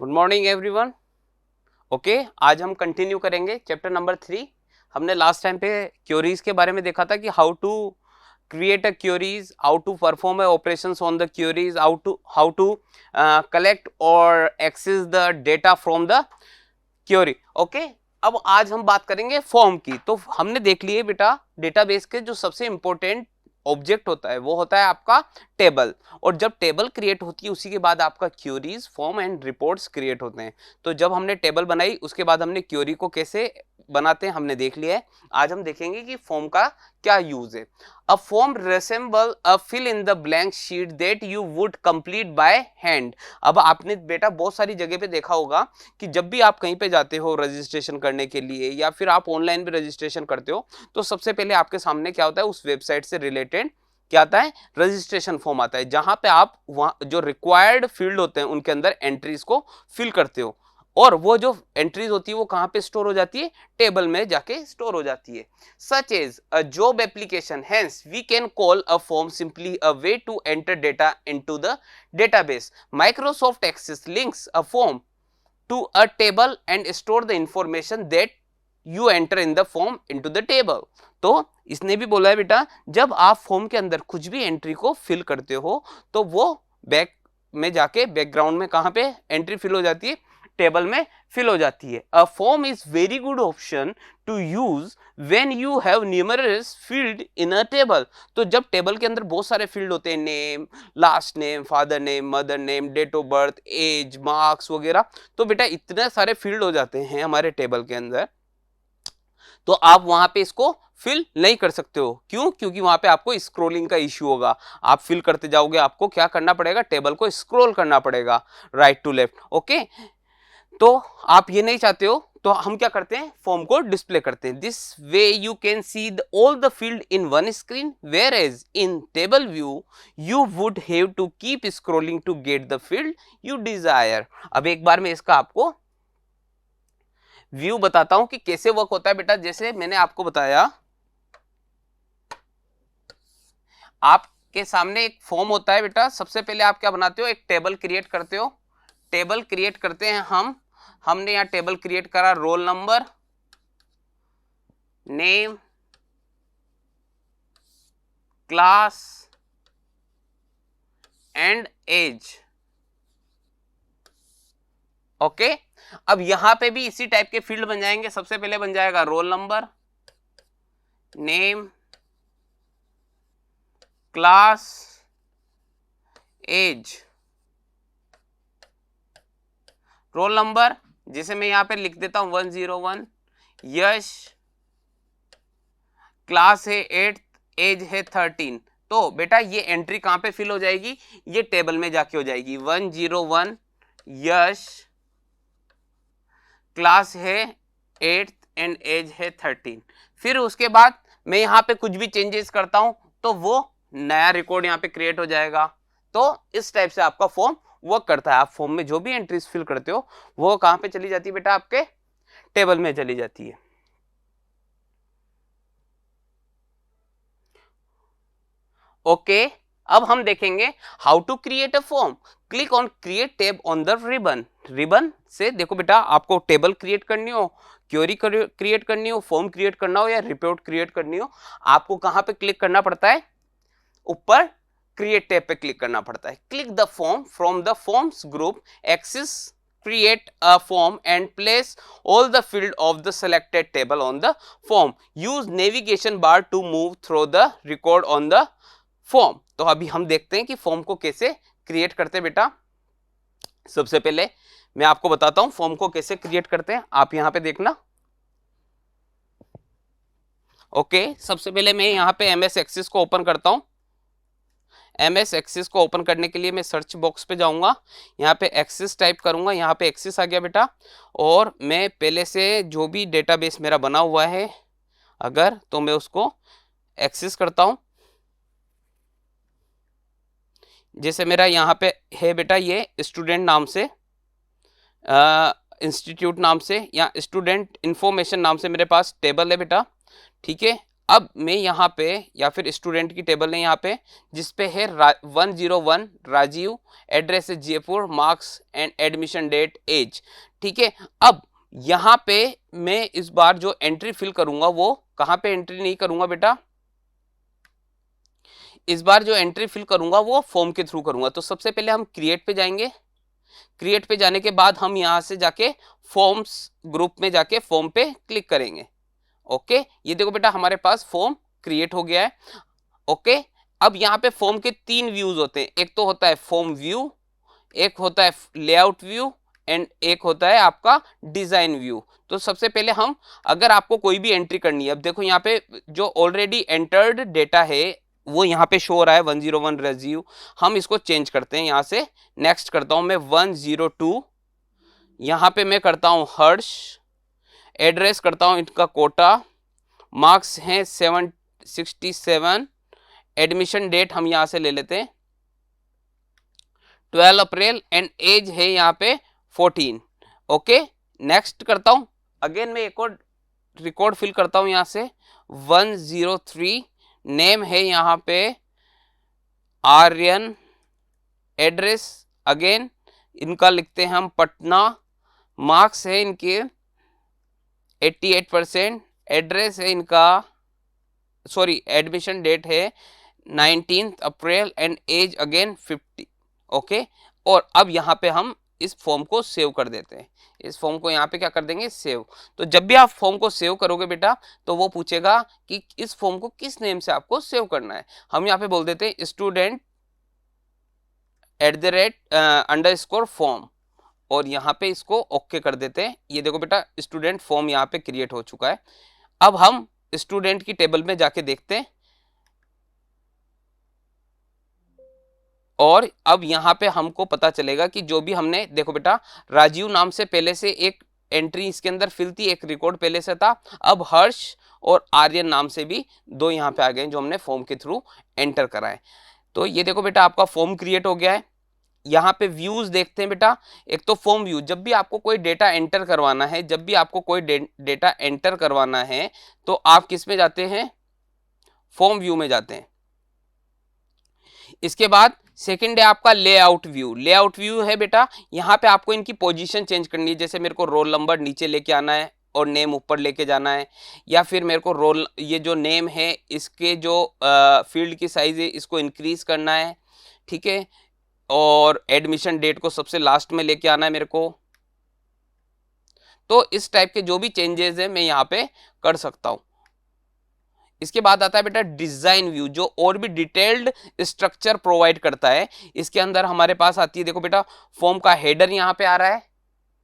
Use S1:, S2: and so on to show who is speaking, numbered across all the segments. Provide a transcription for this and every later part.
S1: Good morning everyone. Okay, आज हम continue करेंगे चैप्टर नंबर 3। हमने लास्ट टाइम पे क्यूरीज के बारे में देखा था कि how to create a queries, how to perform operations on the queries, how to collect और access the data from the query. Okay, अब आज हम बात करेंगे फॉर्म की। तो हमने देख लिए बेटा, डेटाबेस के जो सबसे इंपॉर्टेंट ऑब्जेक्ट होता है वो होता है आपका टेबल, और जब टेबल क्रिएट होती है उसी के बाद आपका queries, form and reports create होते हैं। तो जब हमने टेबल बनाई उसके बाद हमने क्यूरी को कैसे बनाते हैं हमने देख लिया है। आज हम देखेंगे कि फॉर्म का क्या यूज है। A form resemble a fill in the blank sheet that you would complete by hand. अब आपने बेटा बहुत सारी जगह पे देखा होगा कि जब भी आप कहीं पे जाते हो रजिस्ट्रेशन करने के लिए या फिर आप ऑनलाइन भी रजिस्ट्रेशन करते हो तो सबसे पहले आपके सामने क्या होता है, उस वेबसाइट से रिलेटेड क्या आता है, रजिस्ट्रेशन फॉर्म आता है, जहां पे आप वहां जो रिक्वायर्ड फील्ड होते हैं उनके अंदर एंट्रीज को फिल करते हो, और वो जो एंट्रीज होती है वो कहां पे स्टोर हो जाती है, टेबल में जाके स्टोर हो जाती है। Such as a job application, hence we can call a form simply a way to enter data into the database. Microsoft Access links a form to a table and store the information that you enter in the form into the table। तो इसने भी बोला है बेटा, जब आप form के अंदर कुछ भी एंट्री को फिल करते हो तो वो बैक में जाके बैकग्राउंड में कहां पे एंट्री फिल हो जाती है, टेबल में फिल हो जाती है। A form is very good option to use when you have numerous field in a table. तो जब टेबल के अंदर बहुत सारे फील्ड होते हैं, name, last name, father name, mother name, date of birth, age, marks वगैरह, तो बेटा इतने सारे फील्ड हो जाते हैं हमारे टेबल के अंदर, तो आप वहां पे इसको फिल नहीं कर सकते हो। क्यों? क्योंकि वहां पे आपको स्क्रोलिंग का इश्यू होगा। आप फिल करते जाओगे, आपको क्या करना पड़ेगा, टेबल को स्क्रॉल करना पड़ेगा राइट टू लेफ्ट। ओके, तो आप ये नहीं चाहते हो तो हम क्या करते हैं, फॉर्म को डिस्प्ले करते हैं। This way you can see all the field in one screen, whereas in table view you would have to keep scrolling to get the field you desire. अब एक बार मैं इसका आपको व्यू बताता हूं कि कैसे वर्क होता है बेटा। जैसे मैंने आपको बताया, आपके सामने एक फॉर्म होता है बेटा। सबसे पहले आप क्या बनाते हो, एक टेबल क्रिएट करते हो। टेबल क्रिएट करते हैं हमने यहाँ टेबल क्रिएट करा, roll number, name, class and age. Okay, अब यहां पे भी इसी टाइप के फील्ड बन जाएंगे। सबसे पहले बन जाएगा roll number, name, class, age. Roll number जिसे मैं यहां पे लिख देता हूं 101, यश, क्लास है 8, एज है 13। तो बेटा ये एंट्री कहां पे फिल हो जाएगी, ये टेबल में जाके हो जाएगी। 101, यश, क्लास है 8 एंड एज है 13। फिर उसके बाद मैं यहाँ पे कुछ भी चेंजेस करता हूं तो वो नया रिकॉर्ड यहाँ पे क्रिएट हो जाएगा। तो इस टाइप से आपका फॉर्म वर्क करता है। आप फॉर्म में जो भी एंट्रीज फिल करते हो वो कहां पे चली जाती है बेटा, आपके टेबल में चली जाती है। ओके, अब हम देखेंगे how to create a form. Click on create tab on the ribbon. Ribbon से देखो बेटा, आपको टेबल क्रिएट करनी हो, क्वेरी क्रिएट करनी हो, फॉर्म क्रिएट करना हो या रिपोर्ट क्रिएट करनी हो, आपको कहां पे क्लिक करना पड़ता है, ऊपर क्रिएट टैब पे क्लिक करना पड़ता है। Click the form from the forms group, access create a form and place all the field of the selected table on the form. Use navigation bar to move through the record on the form। तो अभी हम देखते हैं कि form को कैसे create करते हैं बेटा। सबसे पहले मैं आपको बताता हूं फॉर्म को कैसे क्रिएट करते हैं, आप यहां पे देखना। ओके, सबसे पहले मैं यहां पे एमएस एक्सेस को ओपन करता हूं। एमएस एक्सेस को ओपन करने के लिए मैं सर्च बॉक्स पे जाऊंगा, यहाँ पे एक्सेस टाइप करूंगा, यहाँ पे एक्सेस आ गया बेटा। और मैं पहले से जो भी डेटाबेस मेरा बना हुआ है अगर, तो मैं उसको एक्सेस करता हूं। जैसे मेरा यहाँ पे है बेटा, ये स्टूडेंट नाम से, इंस्टीट्यूट नाम से या स्टूडेंट इंफॉर्मेशन नाम से मेरे पास टेबल है बेटा। ठीक है, अब मैं यहाँ पे या फिर स्टूडेंट की टेबल है यहाँ पे, जिसपे है 101 राजीव, एड्रेस है Jaipur, marks and admission date age. ठीक है, अब यहाँ पे मैं इस बार जो एंट्री फिल करूंगा वो कहाँ पे एंट्री नहीं करूंगा बेटा, इस बार जो एंट्री फिल करूंगा वो फॉर्म के थ्रू करूंगा। तो सबसे पहले हम क्रिएट पे जाएंगे, क्रिएट पे जाने के बाद हम यहां से जाके फॉर्म्स ग्रुप में जाके फॉर्म पे क्लिक करेंगे। ओके, ये देखो बेटा हमारे पास फॉर्म क्रिएट हो गया है। ओके, अब यहाँ पे फॉर्म के 3 व्यूज होते हैं, एक तो होता है फॉर्म व्यू, एक होता है लेआउट व्यू एंड एक होता है आपका डिजाइन व्यू। तो सबसे पहले हम, अगर आपको कोई भी एंट्री करनी है, अब देखो यहाँ पे जो ऑलरेडी एंटर्ड डेटा है वो यहाँ पे शो हो रहा है 101 रेज्यू, हम इसको चेंज करते हैं। यहाँ से नेक्स्ट करता हूं मैं 102, यहाँ पे मैं करता हूं हर्ष, एड्रेस करता हूं इनका कोटा, मार्क्स हैं 767, एडमिशन डेट हम यहाँ से ले लेते हैं 12 अप्रैल एंड एज है यहाँ पे 14। ओके, नेक्स्ट करता हूं, अगेन मैं एक और रिकॉर्ड फिल करता हूं यहाँ से 103, नेम है यहाँ पे आर्यन, एड्रेस अगेन इनका लिखते हैं हम पटना, मार्क्स है इनके 88%, एड्रेस है इनका सॉरी एडमिशन डेट है 19 अप्रैल एंड एज अगेन 50। ओके, और अब यहाँ पे हम इस फॉर्म को सेव कर देते हैं, इस फॉर्म को यहाँ पे क्या कर देंगे सेव। तो जब भी आप फॉर्म को सेव करोगे बेटा तो वो पूछेगा कि इस फॉर्म को किस नेम से आपको सेव करना है। हम यहाँ पे बोल देते हैं स्टूडेंट @ फॉर्म और यहाँ पे इसको ओके कर देते हैं। ये देखो बेटा स्टूडेंट फॉर्म यहाँ पे क्रिएट हो चुका है। अब हम स्टूडेंट की टेबल में जाके देखते हैं और अब यहाँ पे हमको पता चलेगा कि जो भी हमने, देखो बेटा राजीव नाम से पहले से एक एंट्री इसके अंदर फिल थी, एक रिकॉर्ड पहले से था, अब हर्ष और आर्यन नाम से भी 2 यहाँ पे आ गए जो हमने फॉर्म के थ्रू एंटर कराए। तो ये देखो बेटा आपका फॉर्म क्रिएट हो गया है। यहाँ पे व्यूज देखते हैं बेटा, एक तो फॉर्म व्यू, जब भी आपको कोई डेटा एंटर करवाना है, जब भी आपको कोई डेटा एंटर करवाना है तो आप किस में जाते हैं, फॉर्म व्यू में जाते हैं। इसके बाद सेकंड है आपका लेआउट व्यू। लेआउट व्यू है बेटा, यहाँ पे आपको इनकी पोजीशन चेंज करनी है, जैसे मेरे को रोल नंबर नीचे लेके आना है और नेम ऊपर लेके जाना है, या फिर मेरे को रोल, ये जो नेम है इसके जो फील्ड की साइज है इसको इंक्रीज करना है, ठीक है, और एडमिशन डेट को सबसे लास्ट में लेके आना है मेरे को। तो इस टाइप के जो भी चेंजेस है मैं यहाँ पे कर सकता हूं। इसके बाद आता है बेटा डिजाइन व्यू, जो और भी डिटेल्ड स्ट्रक्चर प्रोवाइड करता है। इसके अंदर हमारे पास आती है, देखो बेटा फॉर्म का हेडर यहाँ पे आ रहा है,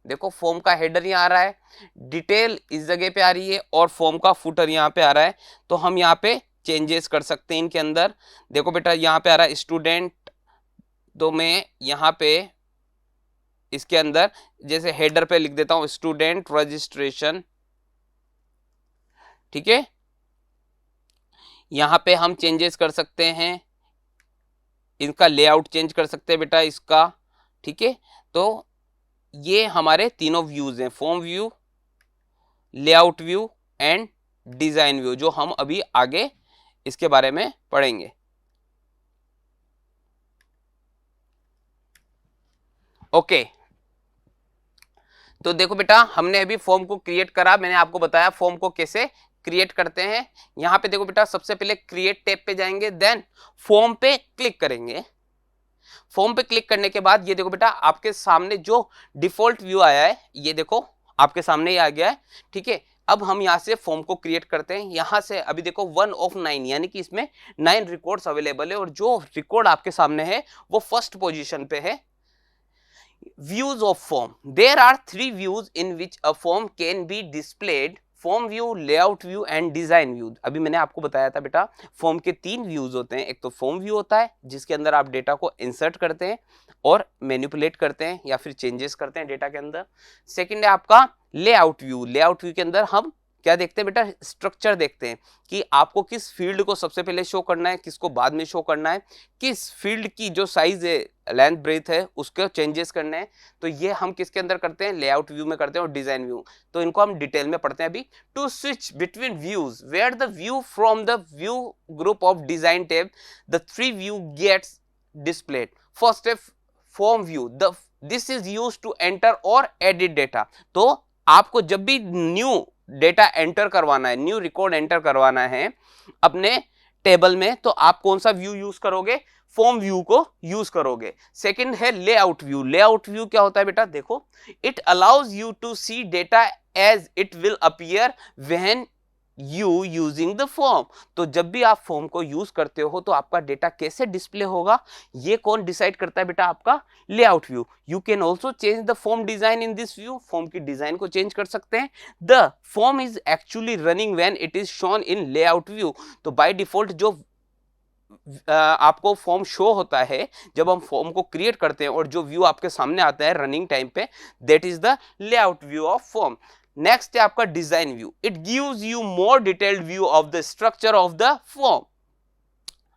S1: देखो फॉर्म का हेडर यहाँ आ रहा है, डिटेल इस जगह पे आ रही है और फॉर्म का फुटर यहाँ पे आ रहा है। तो हम यहाँ पे चेंजेस कर सकते हैं इनके अंदर। देखो बेटा यहाँ पे आ रहा है स्टूडेंट, तो मैं यहाँ पे इसके अंदर जैसे हेडर पे लिख देता हूं स्टूडेंट रजिस्ट्रेशन, ठीक है। यहां पे हम चेंजेस कर सकते हैं, इनका लेआउट चेंज कर सकते हैं बेटा इसका, ठीक है। तो ये हमारे तीनों व्यूज हैं, form view, layout view and design view, जो हम अभी आगे इसके बारे में पढ़ेंगे। ओके, तो देखो बेटा हमने अभी फॉर्म को क्रिएट करा, मैंने आपको बताया फॉर्म को कैसे क्रिएट करते हैं। यहां पे देखो बेटा सबसे पहले क्रिएट टैब पे जाएंगे, देन फॉर्म पे क्लिक करेंगे। फॉर्म पे क्लिक करने के बाद ये देखो बेटा आपके सामने जो डिफॉल्ट व्यू आया है, ये देखो आपके सामने ही आ गया है, ठीक है। अब हम यहाँ से फॉर्म को क्रिएट करते हैं। यहाँ से अभी देखो 1 of 9 यानी कि इसमें 9 रिकॉर्ड्स अवेलेबल है और जो रिकॉर्ड आपके सामने है वो फर्स्ट पोजीशन पे है। Views of form. There are 3 views in which a form can be displayed: form view, layout view and design view. अभी मैंने आपको बताया था बेटा फॉर्म के 3 व्यूज होते हैं। एक तो फॉर्म व्यू होता है जिसके अंदर आप डेटा को इंसर्ट करते हैं और मैनिपुलेट करते हैं या फिर चेंजेस करते हैं डेटा के अंदर। सेकंड है आपका लेआउट व्यू। लेआउट व्यू के अंदर हम क्या देखते हैं बेटा, स्ट्रक्चर देखते हैं कि आपको किस फील्ड को सबसे पहले शो करना है, किसको बाद में शो करना है, किस फील्ड की जो साइज है, लेंथ ब्रेथ है, उसके चेंजेस करने हैं। तो ये हम किसके अंदर करते हैं, लेआउट व्यू में करते हैं और डिजाइन व्यू। तो इनको हम डिटेल में पढ़ते हैं अभी। To switch between views where the view from the view group of design tab the three view gets displayed. First step, form view. This is used to enter or edit data. तो आपको जब भी new data enter करवाना है, new record enter करवाना है अपने table में, तो आप कौन सा व्यू यूज करोगे, फॉर्म व्यू को यूज करोगे। सेकंड है लेआउट व्यू। लेआउट व्यू क्या होता है बेटा, देखो, it allows you to see data as it will appear when you using the form. तो जब भी आप फॉर्म को यूज करते हो तो आपका डेटा कैसे डिस्प्ले होगा, ये कौन डिसाइड करता है बेटा, आपका layout view. You can also change the form design in this view. Form की डिजाइन को चेंज कर सकते हैं। The form is actually running when it is shown in layout view. तो बाय डिफॉल्ट जो आपको फॉर्म शो होता है जब हम फॉर्म को क्रिएट करते हैं और जो व्यू आपके सामने आता है रनिंग टाइम पे, that is the layout view of form. Next है आपका design view. It gives you more detailed view of the structure of the form.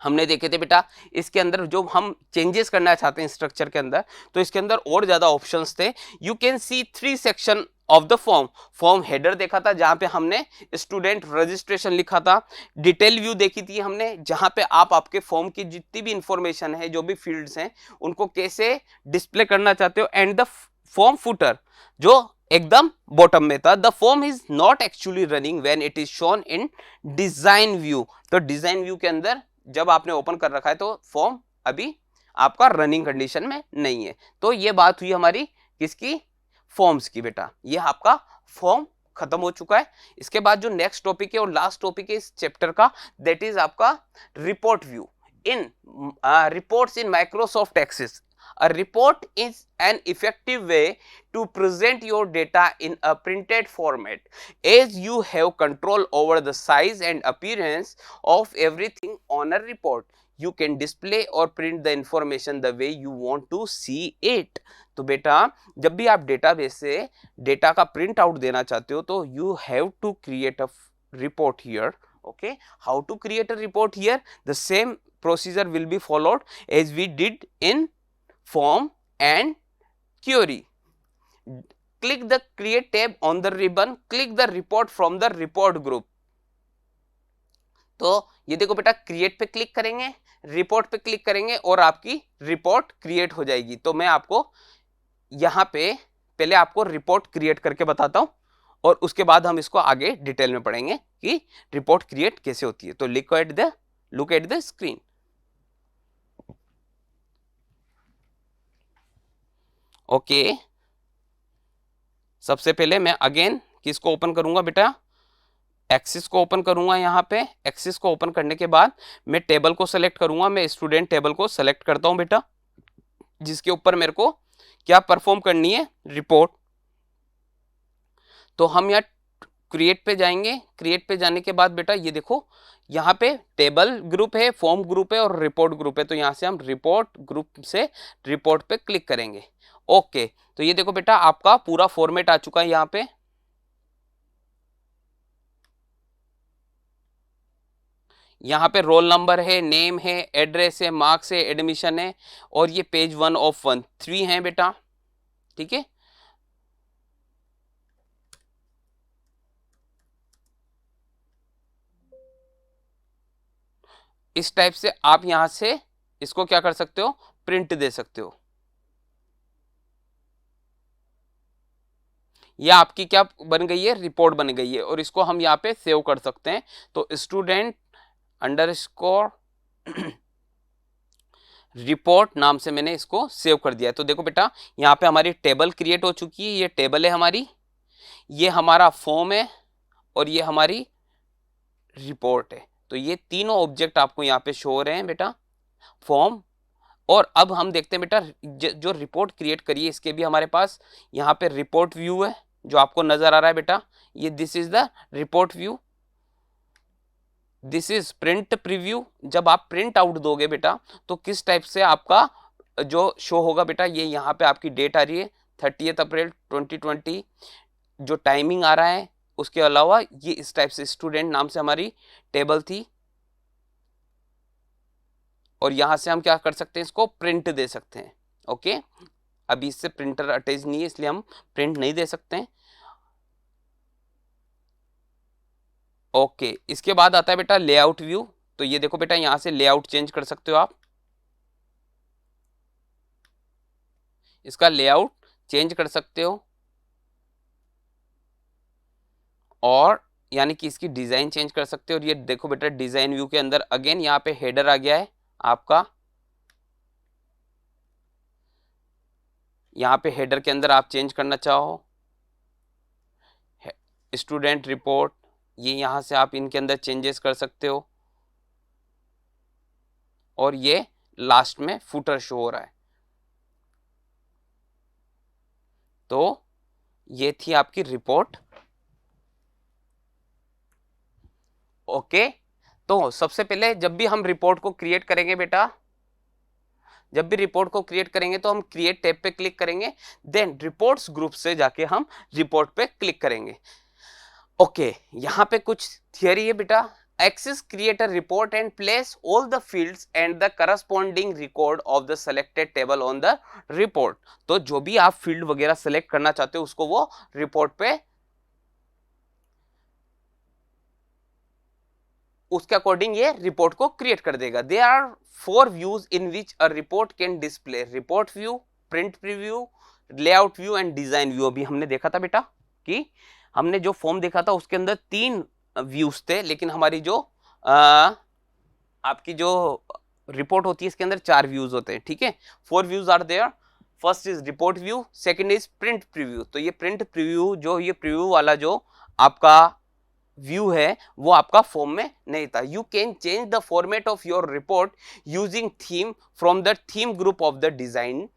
S1: हमने देखे थे बेटा इसके अंदर जो हम चेंजेस करना चाहते हैं स्ट्रक्चर के अंदर, तो इसके अंदर और ज्यादा ऑप्शंस थे। You can C 3 section of the form. Form header देखा था जहां पे हमने स्टूडेंट रजिस्ट्रेशन लिखा था। डिटेल व्यू देखी थी हमने जहां पे आप आपके फॉर्म की जितनी भी इंफॉर्मेशन है, जो भी फील्ड्स हैं, उनको कैसे डिस्प्ले करना चाहते हो। एंड द फॉर्म फुटर जो एकदम बॉटम में था। The form is not actually running when it is shown in design view. तो डिजाइन व्यू के अंदर जब आपने ओपन कर रखा है तो फॉर्म अभी आपका रनिंग कंडीशन में नहीं है। तो ये बात हुई हमारी किसकी, फॉर्म्स की बेटा। ये आपका फॉर्म खत्म हो चुका है। इसके बाद जो नेक्स्ट टॉपिक है और लास्ट टॉपिक है इस चैप्टर का, दैट इज आपका report view in reports in Microsoft Access. A report is an effective way to present your data in a printed format, as you have control over the size and appearance of everything on a report. You can display or print the information the way you want to see it. तो बेटा जब भी आप database से data का print out देना चाहते हो तो you have to create a report here. Okay, how to create a report here? The same procedure will be followed as we did in form and query. Click the create tab on the ribbon. Click the report from the report group. तो ये देखो बेटा, create पे click करेंगे, report पे click करेंगे और आपकी रिपोर्ट क्रिएट हो जाएगी। तो मैं आपको यहाँ पे पहले आपको रिपोर्ट क्रिएट करके बताता हूँ और उसके बाद हम इसको आगे डिटेल में पढ़ेंगे कि रिपोर्ट क्रिएट कैसे होती है। तो look at the screen. Okay, सबसे पहले मैं अगेन किसको ओपन करूंगा बेटा, एक्सिस को ओपन करूंगा। यहाँ पे एक्सिस को ओपन करने के बाद मैं टेबल को सेलेक्ट करूंगा। मैं स्टूडेंट टेबल को सेलेक्ट करता हूं बेटा, जिसके ऊपर मेरे को क्या परफॉर्म करनी है, रिपोर्ट। तो हम यहाँ क्रिएट पे जाएंगे। क्रिएट पे जाने के बाद बेटा ये देखो यहाँ पे टेबल ग्रुप है, फॉर्म ग्रुप है और रिपोर्ट ग्रुप है। तो यहाँ से हम रिपोर्ट ग्रुप से रिपोर्ट पे क्लिक करेंगे। ओके, तो ये देखो बेटा आपका पूरा फॉर्मेट आ चुका है। यहाँ पे रोल नंबर है, नेम है, एड्रेस है, मार्क्स है, एडमिशन है और ये पेज 1 ऑफ 3 है बेटा। ठीक है, इस टाइप से आप यहां से इसको क्या कर सकते हो, प्रिंट दे सकते हो। यह आपकी क्या बन गई है, रिपोर्ट बन गई है और इसको हम यहाँ पे सेव कर सकते हैं। तो स्टूडेंट अंडरस्कोर रिपोर्ट नाम से मैंने इसको सेव कर दिया है। तो देखो बेटा यहाँ पे हमारी टेबल क्रिएट हो चुकी है। ये टेबल है हमारी, ये हमारा फॉर्म है और ये हमारी रिपोर्ट है। तो ये तीनों ऑब्जेक्ट आपको यहाँ पे शो हो रहे हैं बेटा, फॉर्म। और अब हम देखते हैं बेटा जो रिपोर्ट क्रिएट करिए, इसके भी हमारे पास यहाँ पे रिपोर्ट व्यू है जो आपको नजर आ रहा है बेटा। ये this is the report view, this is print preview. जब आप प्रिंट आउट दोगे बेटा तो किस टाइप से आपका जो शो होगा बेटा, ये यहाँ पे आपकी डेट आ रही है 30 अप्रैल 2020, जो टाइमिंग आ रहा है उसके अलावा ये इस टाइप से स्टूडेंट नाम से हमारी टेबल थी, और यहां से हम क्या कर सकते हैं, इसको प्रिंट दे सकते हैं। ओके, अभी इससे प्रिंटर अटैच नहीं है इसलिए हम प्रिंट नहीं दे सकते हैं। ओके, इसके बाद आता है बेटा लेआउट व्यू। तो ये देखो बेटा, यहां से लेआउट चेंज कर सकते हो आप, इसका लेआउट चेंज कर सकते हो, और यानी कि इसकी डिजाइन चेंज कर सकते हो। और ये देखो बेटा, डिजाइन व्यू के अंदर अगेन यहाँ पे हेडर आ गया है आपका, यहाँ पे हेडर के अंदर आप चेंज करना चाहो स्टूडेंट रिपोर्ट, ये यहाँ से आप इनके अंदर चेंजेस कर सकते हो, और ये लास्ट में फुटर शो हो रहा है। तो ये थी आपकी रिपोर्ट। ओके, तो सबसे पहले जब भी हम रिपोर्ट को क्रिएट करेंगे बेटा, जब भी रिपोर्ट को क्रिएट करेंगे तो हम क्रिएट टैब पे क्लिक करेंगे, देन रिपोर्ट्स ग्रुप से जाके हम रिपोर्ट पे क्लिक करेंगे। ओके, यहाँ पे कुछ थियरी है बेटा। Axis create a report and place all the fields and the corresponding record of the selected table on the report। तो जो भी आप फील्ड वगैरह सेलेक्ट करना चाहते हो उसको वो रिपोर्ट पे उसके अकॉर्डिंग ये रिपोर्ट को क्रिएट कर देगा। There are 4 views in which a report can display, report view, print preview, layout view and design view. अभी हमने देखा था बेटा कि हमने जो फॉर्म देखा था उसके अंदर 3 व्यूज थे, लेकिन हमारी जो आपकी जो रिपोर्ट होती है इसके अंदर 4 व्यूज होते हैं। ठीक है, 4 views are there. First is report view, second is print preview. तो ये प्रिंट प्रीव्यू, जो ये प्रीव्यू वाला जो आपका व्यू है वो आपका फॉर्म में नहीं था। You can change the format of your report using theme from the theme group of the design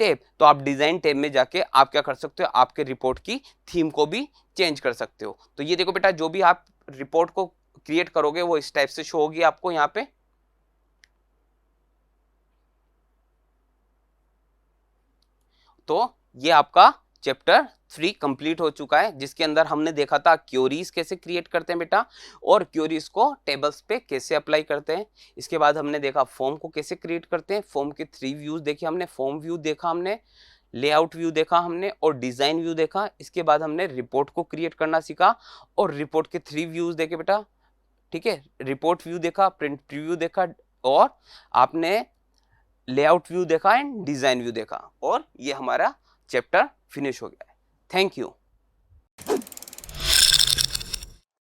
S1: tab. तो आप डिजाइन टैब में जाके आप क्या कर सकते हो, आपके रिपोर्ट की थीम को भी चेंज कर सकते हो। तो ये देखो बेटा, जो भी आप रिपोर्ट को क्रिएट करोगे वो इस टाइप से शो होगी आपको यहाँ पे। तो ये आपका चैप्टर 3 कंप्लीट हो चुका है, जिसके अंदर हमने देखा था क्योरीज कैसे क्रिएट करते हैं बेटा, और क्योरीज को टेबल्स पे कैसे अप्लाई करते हैं। इसके बाद हमने देखा फॉर्म को कैसे क्रिएट करते हैं, फॉर्म के 3 व्यूज देखे हमने, फॉर्म व्यू देखा हमने, लेआउट व्यू देखा हमने, और डिजाइन व्यू देखा। इसके बाद हमने रिपोर्ट को क्रिएट करना सीखा, और रिपोर्ट के 3 व्यूज देखे बेटा। ठीक है, रिपोर्ट व्यू देखा, प्रिंट प्रीव्यू देखा, और आपने लेआउट व्यू देखा एंड डिजाइन व्यू देखा, और ये हमारा चैप्टर फिनिश हो गया है। Thank you.